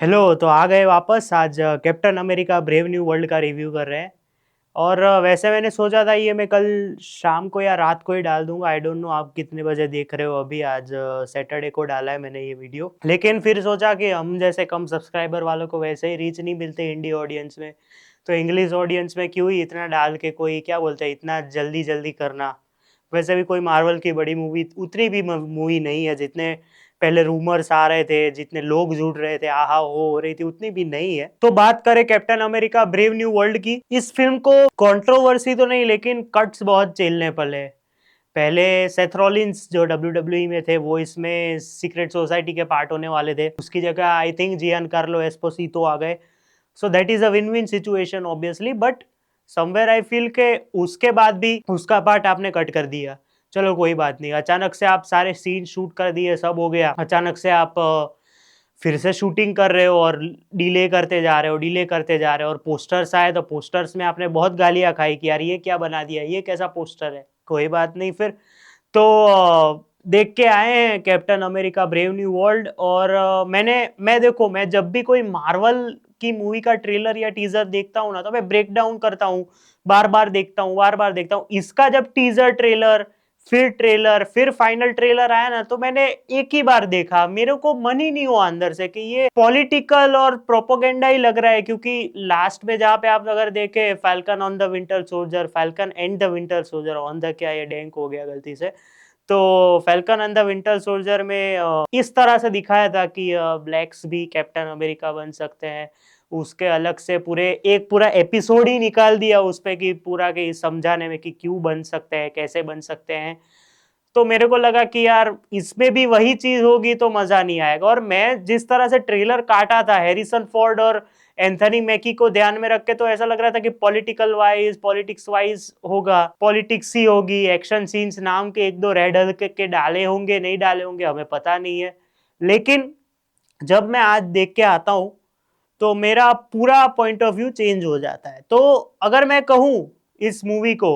Hello. तो आ गए वापस। आज captain America brave new world का रिव्यू कर रहे हैं। और वैसे मैंने सोचा था ये मैं कल शाम को या रात को ही डाल दूंगा। आई डोंट नो आप कितने बजे देख रहे हो। अभी आज सैटरडे को डाला है मैंने ये वीडियो, लेकिन फिर सोचा कि हम जैसे कम सब्सक्राइबर वालों को वैसे ही रीच नहीं मिलते इंडी ऑडियंस में, तो इंग्लिश ऑडियंस में क्यों ही इतना डाल के कोई क्या बोलते हैं इतना जल्दी जल्दी करना। वैसे भी कोई मार्वल की बड़ी मूवी उतनी भी मूवी नहीं है जितने पहले रूमर्स आ रहे थे, जितने लोग जुड़ रहे थे, आहा हो रही थी, उतनी भी नहीं है। तो बात करें captain America brave new world की, इस फिल्म को कंट्रोवर्सी तो नहीं लेकिन कट्स बहुत झेलने पड़े। पहले सेथ रॉलिंस जो WWE में थे वो इसमें सीक्रेट सोसाइटी के पार्ट होने वाले थे, उसकी जगह आई थिंक जियान कार्लो एस्पोसितो आ गए। So that is a win win situation obviously, but somewhere I feel के उसके बाद भी उसका पार्ट आपने कट कर दिया। चलो कोई बात नहीं, अचानक से आप सारे सीन शूट कर दिए, सब हो गया, अचानक से आप फिर से शूटिंग कर रहे हो और डिले करते जा रहे हो, डिले करते जा रहे हो। और पोस्टर्स आए तो पोस्टर्स में आपने बहुत गालियां खाई कि यार ये क्या बना दिया, ये कैसा पोस्टर है। कोई बात नहीं, फिर तो देख के आए हैं captain America brave new world. और मैं देखो, मैं जब भी कोई मार्वल की मूवी का ट्रेलर या टीजर देखता हूँ ना, तो मैं ब्रेक डाउन करता हूँ, बार बार देखता हूँ, बार बार देखता हूँ। इसका जब टीजर ट्रेलर, फिर ट्रेलर, फिर फाइनल ट्रेलर आया ना, तो मैंने एक ही बार देखा, मेरे को मन ही नहीं हुआ अंदर से कि ये पॉलिटिकल और प्रोपोगेंडा ही लग रहा है। क्योंकि लास्ट में जहां पे आप अगर देखे falcon on the winter soldier, falcon and the winter soldier, on the क्या ये डैंक हो गया गलती से, तो falcon and the winter soldier में इस तरह से दिखाया था कि ब्लैक्स भी कैप्टन अमेरिका बन सकते हैं। उसके अलग से पूरा एपिसोड ही निकाल दिया उस पे कि पूरा के समझाने में कि क्यों बन सकते हैं, कैसे बन सकते हैं। तो मेरे को लगा कि यार इसमें भी वही चीज होगी तो मजा नहीं आएगा। और मैं जिस तरह से ट्रेलर काटा था हैरिसन फोर्ड और एंथनी मैकी को ध्यान में रख के, तो ऐसा लग रहा था कि पॉलिटिकल वाइज, पॉलिटिक्स वाइज होगा, पॉलिटिक्स ही होगी। एक्शन सीन्स नाम के एक दो रेड हल्क के डाले होंगे, नहीं डाले होंगे हमें पता नहीं है। लेकिन जब मैं आज देख के आता हूं तो मेरा पूरा पॉइंट ऑफ व्यू चेंज हो जाता है। तो अगर मैं कहूं इस मूवी को,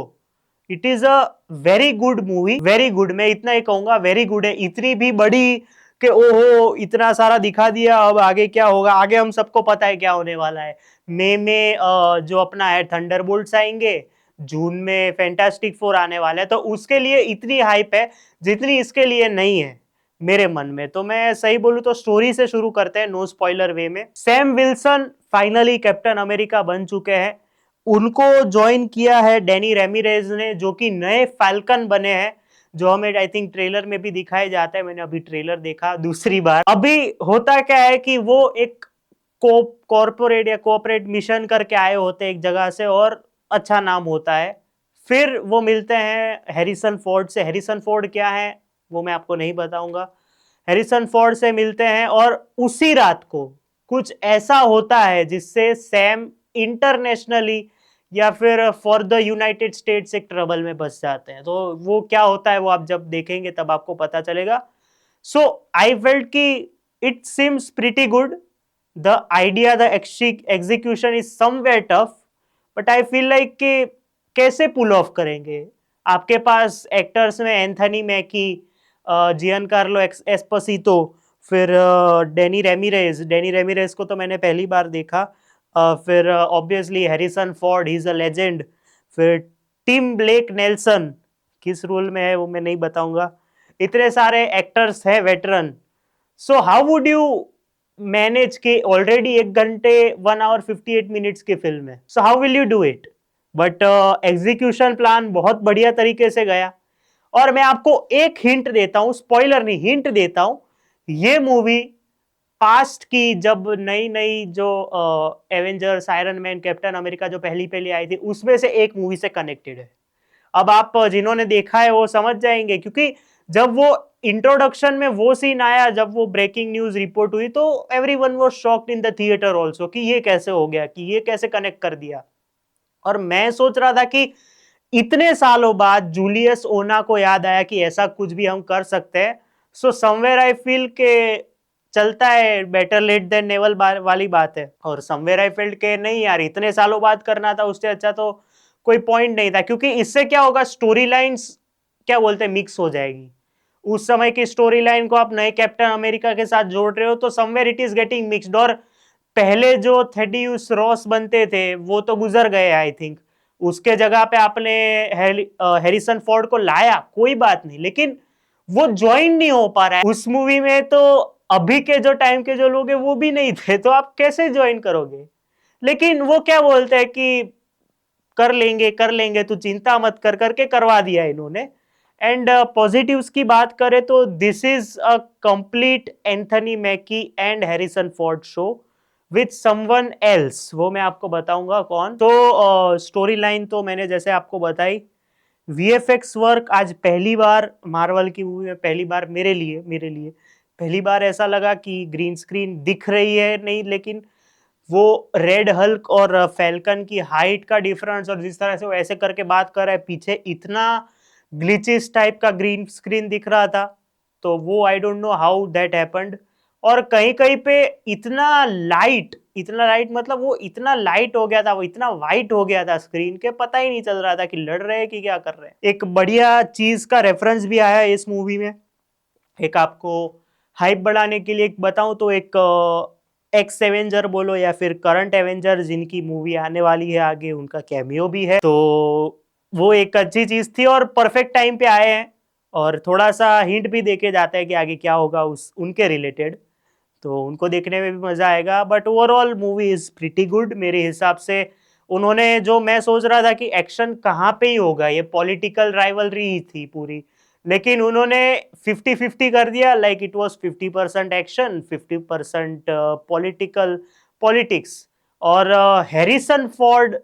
it is a very good movie, very good, मैं इतना ही कहूंगा, वेरी गुड है। इतनी भी बड़ी कि ओहो इतना सारा दिखा दिया, अब आगे क्या होगा, आगे हम सबको पता है क्या होने वाला है। मई में जो अपना है थंडरबोल्ट्स आएंगे, जून में फैंटास्टिक फोर आने वाले हैं, तो उसके लिए इतनी हाइप है जितनी इसके लिए नहीं है मेरे मन में। तो मैं सही बोलूं तो स्टोरी से शुरू करते हैं, नो स्पॉइलर वे में। Sam Wilson finally captain America बन चुके हैं। उनको ज्वाइन किया है डैनी रेमिरेज ने, जो कि नए फाल्कन बने हैं, जो हमें आई थिंक ट्रेलर में भी दिखाया जाता है। मैंने अभी ट्रेलर देखा दूसरी बार। अभी होता क्या है कि वो एक कॉर्पोरेट या कोऑपरेट मिशन करके आए होते हैं एक जगह से, और अच्छा नाम होता है। फिर वो मिलते हैं हैरिसन फोर्ड से। हैरिसन फोर्ड क्या है वो मैं आपको नहीं बताऊंगा। हैरिसन फोर्ड से मिलते हैं और उसी रात को कुछ ऐसा होता है जिससे सैम इंटरनेशनली या फिर फॉर द यूनाइटेड स्टेट्स एक ट्रबल में फंस जाते हैं। तो वो क्या होता है वो आप जब देखेंगे तब आपको पता चलेगा। सो आई फेल्ट कि it seems pretty good. The idea, the execution is somewhere tough, but I feel like कि कैसे पुल ऑफ करेंगे। आपके पास एक्टर्स में एंथनी मैकी, जियन कार्लो एस्पोसितो, फिर डेनी रेमिरेज को तो मैंने पहली बार देखा। फिर obviously Harrison Ford, he is a legend. फिर टिम ब्लेक नेल्सन किस रोल में है वो मैं नहीं बताऊंगा। इतने सारे एक्टर्स हैं veteran. So how would you manage के ऑलरेडी 1 घंटे 1 आवर 58 मिनट्स की फिल्म है, so how will you do it. But execution plan बहुत बढ़िया तरीके से गया। और मैं आपको एक हिंट देता हूं, स्पॉइलर नहीं हिंट देता हूं, ये मूवी पास्ट की जब नई नई जो Avengers, iron man, captain America जो पहली पहली आई थी उसमें से एक मूवी से कनेक्टेड है। अब आप जिन्होंने देखा है वो समझ जाएंगे, क्योंकि जब वो इंट्रोडक्शन में वो सीन आया, जब वो ब्रेकिंग न्यूज रिपोर्ट हुई, तो everyone was shocked in the theatre also कि ये कैसे हो गया, कि ये कैसे कनेक्ट कर दिया। और मैं सोच रहा था कि इतने सालों बाद जूलियस ओना को याद आया कि ऐसा कुछ भी हम कर सकते हैं। सो समवेयर आई फील के चलता है, बेटर लेट देन नेवर वाली बात है। और समवेयर आई फील के नहीं यार, इतने सालों बाद करना था, उससे अच्छा तो कोई पॉइंट नहीं था। क्योंकि इससे क्या होगा, स्टोरी लाइन्स क्या बोलते हैं मिक्स हो जाएगी। उस समय की स्टोरी लाइन को आप नए कैप्टन अमेरिका के साथ जोड़ रहे हो तो somewhere it is getting mixed. और पहले जो थेडियस रॉस बनते थे वो तो गुजर गए आई थिंक, उसके जगह पे आपने हैरिसन फोर्ड को लाया, कोई बात नहीं, लेकिन वो ज्वाइन नहीं हो पा रहा है उस मूवी में। तो अभी के जो टाइम के जो लोग हैं वो भी नहीं थे, तो आप कैसे ज्वाइन करोगे? लेकिन वो क्या बोलते हैं कि कर लेंगे तू चिंता मत कर, करके करवा दिया इन्होंने। एंड पॉजिटिव्स की बात करें तो this is a complete Anthony मैकी and Harrison Ford show with someone else, वो मैं आपको बताऊंगा कौन। तो स्टोरी लाइन तो मैंने जैसे आपको बताई, वीएफएक्स वर्क आज पहली बार मार्वल की मूवी में, पहली बार मेरे लिए पहली बार ऐसा लगा कि ग्रीन स्क्रीन दिख रही है नहीं, लेकिन वो रेड हल्क और फैल्कन की हाइट का डिफरेंस और जिस तरह से वो ऐसे करके बात कर रहा है, पीछे इतना ग्लिचेस टाइप का ग्रीन स्क्रीन दिख रहा था, तो वो I don't know how that happened. और कहीं कहीं पे इतना लाइट मतलब वो इतना लाइट हो गया था, वो इतना वाइट हो गया था स्क्रीन के, पता ही नहीं चल रहा था कि लड़ रहे हैं कि क्या कर रहे हैं। एक बढ़िया चीज का रेफरेंस भी आया इस मूवी में, एक आपको हाइप बढ़ाने के लिए एक बताऊं तो, एक एक्स एवेंजर बोलो या फिर करंट एवेंजर जिनकी मूवी आने वाली है आगे, उनका कैमियो भी है, तो वो एक अच्छी चीज थी और परफेक्ट टाइम पे आए हैं। और थोड़ा सा हिंट भी देके जाता है कि आगे क्या होगा उस उनके रिलेटेड, तो उनको देखने में भी मजा आएगा। But overall movie is pretty good मेरे हिसाब से। उन्होंने जो मैं सोच रहा था कि एक्शन कहाँ पे ही होगा, ये पॉलिटिकल राइवलरी ही थी पूरी, लेकिन उन्होंने 50-50 कर दिया, like it was 50% action 50% political politics. और Harrison Ford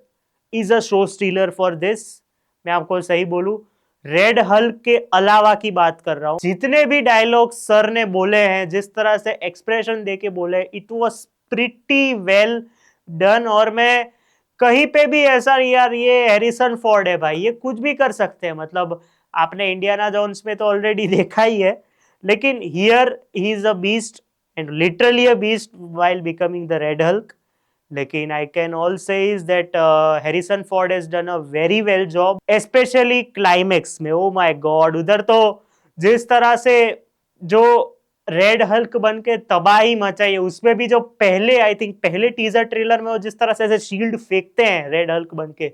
is a show stealer for this, मैं आपको सही बोलूं। रेड हल्क के अलावा की बात कर रहा हूं, जितने भी डायलॉग सर ने बोले हैं, जिस तरह से एक्सप्रेशन देके बोले, it was pretty well done. और मैं कहीं पे भी ऐसा नहीं यार ये हैरिसन फोर्ड है भाई, ये कुछ भी कर सकते हैं, मतलब आपने इंडियाना जोन्स में तो ऑलरेडी देखा ही है, लेकिन here he is a beast and literally a beast while becoming the red Hulk. लेकिन I can all say is that Harrison Ford has done a very well job, specially climax में। Oh my God, उधर तो जिस तरह से जो red Hulk बन के तबाही मचाई है, उसमें भी जो पहले आई थिंक पहले टीजर ट्रेलर में वो जिस तरह से ऐसे शील्ड फेंकते हैं रेड हल्क बन के,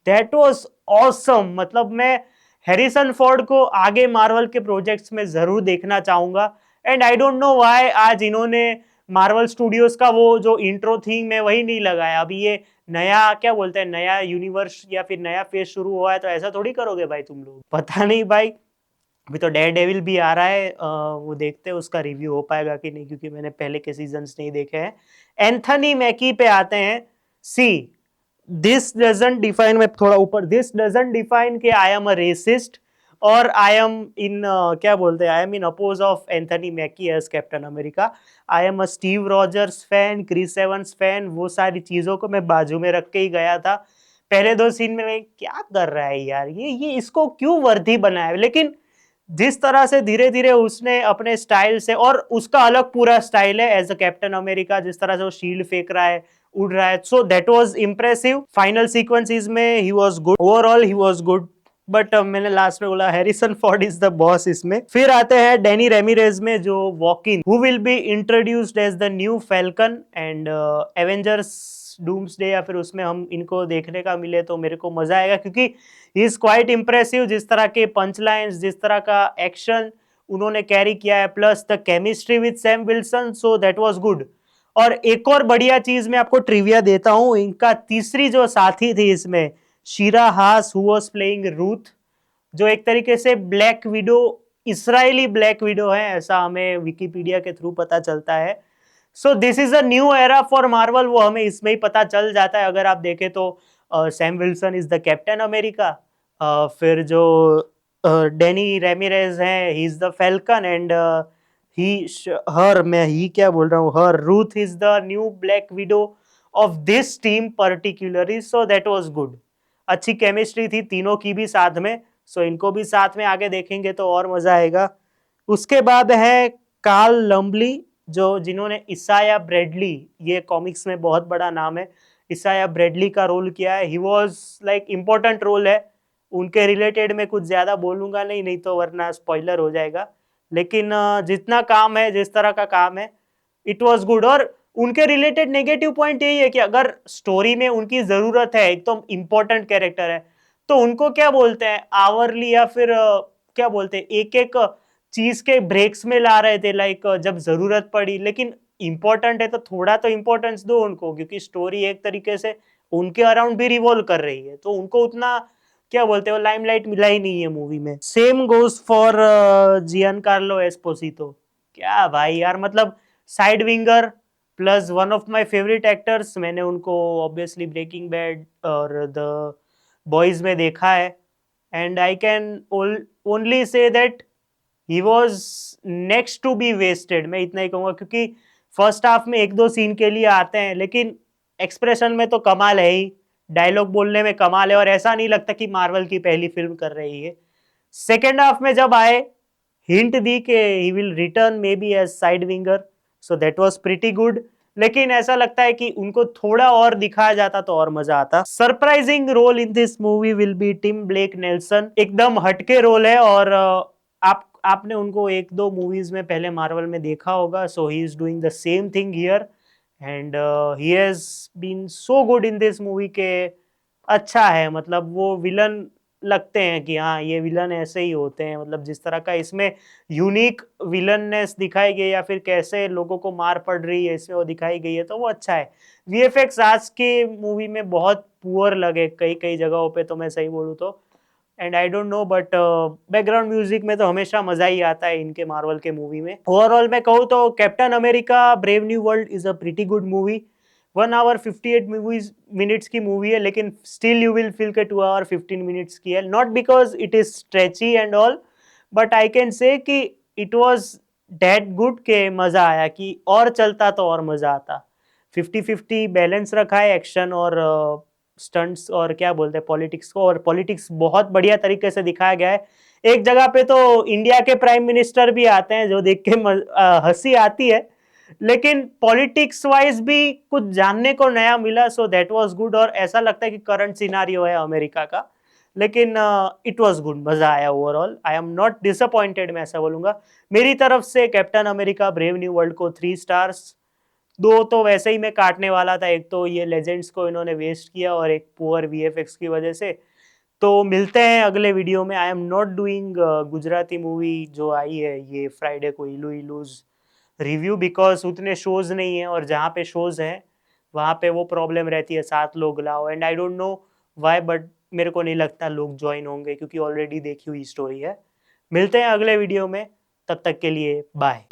दैट वाज ऑसम। मतलब मैं हैरिसन फोर्ड को आगे मार्वल के प्रोजेक्ट्स में जरूर देखना चाहूंगा। And I don't know why आज इन्होंने मार्वल स्टूडियोज का वो जो इंट्रो थीम है वही नहीं लगाया। अभी ये नया क्या बोलते हैं, नया यूनिवर्स या फिर नया फेज शुरू हुआ है, तो ऐसा थोड़ी करोगे भाई तुम लोग, पता नहीं भाई। अभी तो डेयर डेविल भी आ रहा है, वो देखते हैं उसका रिव्यू हो पाएगा कि नहीं, क्योंकि मैंने पहले के सीजन्स नहीं देखे हैं। एंथनी मैकी पे आते हैं। सी दिस डजंट डिफाइन, मैं थोड़ा ऊपर, दिस डजंट डिफाइन कि आई एम अ रेसिस्ट और आई एम इन क्या बोलते हैं, I am in oppose of Anthony Mackie as Captain America. I am a Steve Rogers fan, Chris Evans fan, वो सारी चीजों को मैं बाजू में रख के ही गया था। पहले दो सीन में मैं क्या कर रहा है यार, ये इसको क्यों वर्दी बनाया, लेकिन जिस तरह से धीरे धीरे उसने अपने स्टाइल से, और उसका अलग पूरा स्टाइल है एज अ कैप्टन अमेरिका, जिस तरह से वो शील्ड फेंक रहा है, उड़ रहा है, so that was impressive. Final sequences में he was good, overall he was good. But मैंने लास्ट में बोला Harrison Ford is the boss इसमें। फिर आते हैं डेनी रेमिरेज में, जो walk in who will be introduced as the new Falcon and Avengers Doomsday, या फिर उसमें हम इनको देखने का मिले तो मेरे को मजा आएगा, क्योंकि ही इज क्वाइट इंप्रेसिव। जिस तरह के पंच लाइन्स, जिस तरह का एक्शन उन्होंने कैरी किया है, plus the chemistry with Sam Wilson, so that was good. और एक और बढ़िया चीज मैं आपको ट्रिविया देता हूं, इनका तीसरी जो साथी थी इसमें, शीरा हास, हु वाज प्लेइंग रूथ, जो एक तरीके से black window, Israeli black window है, ऐसा हमें विकिपीडिया के थ्रू पता चलता है। So this is a new era for Marvel, वो हमें इसमें ही पता चल जाता है। अगर आप देखें तो Sam Wilson is the Captain America, फिर जो डेनी रेमिरेज हैं he is the Falcon, and he her मैं ही क्या बोल रहा हूँ, her Ruth is the new Black Widow of this team particularly, so that was good. अच्छी केमिस्ट्री थी तीनों की भी साथ में, सो इनको भी साथ में आगे देखेंगे तो और मजा आएगा। उसके बाद है कार्ल लम्बली, जो जिन्होंने इसाया ब्रेडली, ये कॉमिक्स में बहुत बड़ा नाम है, इसाया ब्रेडली का रोल किया है। He was like important role है, उनके रिलेटेड में कुछ ज्यादा बोलूंगा नहीं, नहीं तो वरना स्पॉइलर हो जाएगा। लेकिन जितना काम है, जिस तरह का काम है, इट वाज गुड। और उनके रिलेटेड नेगेटिव पॉइंट यही है कि अगर स्टोरी में उनकी जरूरत है, एकदम इंपॉर्टेंट कैरेक्टर है, तो उनको क्या बोलते हैं आवरली या फिर क्या बोलते हैं एक एक चीज के ब्रेक्स में ला रहे थे, लाइक जब जरूरत पड़ी। लेकिन इंपॉर्टेंट है तो थोड़ा तो इंपॉर्टेंस दो उनको, क्योंकि स्टोरी एक तरीके से उनके अराउंड भी रिवॉल्व कर रही है, तो उनको उतना क्या बोलते हैं लाइमलाइट मिला ही नहीं है मूवी में। सेम गोज फॉर जियान कार्लो एस्पोसितो। क्या भाई यार, मतलब Sidewinder plus one of my favourite actors. मैंने उनको ऑब्वियसली ब्रेकिंग बैड और द बॉयज में देखा है, and I can only say that he was next to be wasted. मैं इतना ही कहूंगा, क्योंकि फर्स्ट हाफ में एक दो सीन के लिए आते हैं, लेकिन एक्सप्रेशन में तो कमाल है ही, डायलॉग बोलने में कमाल है, और ऐसा नहीं लगता कि मार्वल की पहली फिल्म कर रही है। सेकेंड हाफ में जब आए, हिंट दी कि he will return maybe as side winger, so that was pretty good. लेकिन ऐसा लगता है कि उनको थोड़ा और दिखाया जाता तो और मजा आता। Surprising role in this movie will be Tim Blake Nelson. एकदम हटके रोल है, और आपने उनको एक दो मूवीज में पहले मार्वल में देखा होगा, so he is doing the same thing here, and he has been so good in this movie के अच्छा है। मतलब वो विलन लगते हैं कि हाँ ये विलन ऐसे ही होते हैं, मतलब जिस तरह का इसमें यूनिक विलननेस दिखाई गई, या फिर कैसे लोगों को मार पड़ रही है इसमें वो दिखाई गई है, तो वो अच्छा है। वीएफएक्स आज के मूवी में बहुत पुअर लगे कई कई जगहों पे, तो मैं सही बोलूँ तो, and I don't know, but background music में तो हमेशा मजा ही आता है इनके मार्वल के मूवी में। ओवरऑल मैं कहूँ तो captain America brave new world is a pretty good movie. 1 hour 58 minutes की मूवी है, लेकिन स्टिल यू विल फील के 2 hour 15 मिनट्स की है। Not because it is stretchy and all, but I can say कि इट वॉज डेट गुड के मजा आया, कि और चलता तो और मजा आता। 50-50 बैलेंस रखा है एक्शन और स्टंट्स और क्या बोलते हैं पॉलिटिक्स को, और पॉलिटिक्स बहुत बढ़िया तरीके से दिखाया गया है। एक जगह पे तो इंडिया के प्राइम मिनिस्टर भी आते हैं, जो देख के हंसी आती है, लेकिन पॉलिटिक्स वाइज भी कुछ जानने को नया मिला, सो दैट वाज गुड। और ऐसा लगता है कि करंट सिनारियो है अमेरिका का, लेकिन इट वाज गुड, मजा आया overall. I am not disappointed, मैं ऐसा बोलूंगा। मेरी तरफ से captain America brave new world को 3 स्टार्स। दो तो वैसे ही मैं काटने वाला था, एक तो ये लेजेंड्स को इन्होंने वेस्ट किया, और एक पुअर वीएफएक्स की वजह से। तो मिलते हैं अगले वीडियो में। I am not doing Gujarati movie जो आई है ये फ्राइडे को, इलू इलूज रिव्यू, बिकॉज उतने शोज नहीं है, और जहाँ पे शोज हैं वहाँ पे वो प्रॉब्लम रहती है 7 लोग लाओ, and I don't know why, but मेरे को नहीं लगता लोग ज्वाइन होंगे, क्योंकि ऑलरेडी देखी हुई स्टोरी है। मिलते हैं अगले वीडियो में, तब तक के लिए बाय।